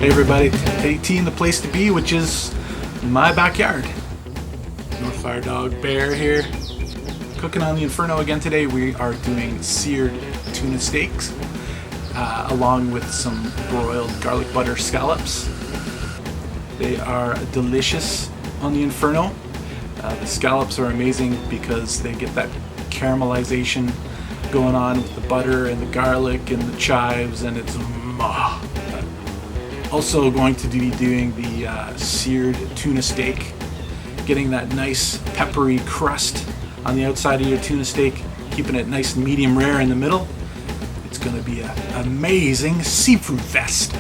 Hey everybody, 18 the place to be, which is my backyard. Northfire Dog Bear here, cooking on the Inferno again today. We are doing seared tuna steaks, along with some broiled garlic butter scallops. They are delicious on the Inferno. The scallops are amazing because they get that caramelization going on with the butter and the garlic and the chives, and it's Also going to be doing the seared tuna steak, getting that nice peppery crust on the outside of your tuna steak, keeping it nice and medium rare in the middle. It's going to be an amazing seafood fest.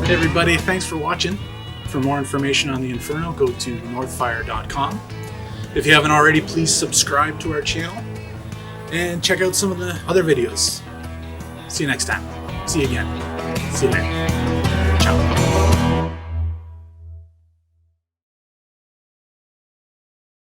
Everybody, thanks for watching. For more information on the Inferno, go to northfire.com. If you haven't already, please subscribe to our channel and check out some of the other videos. See you next time. See you again. See you later.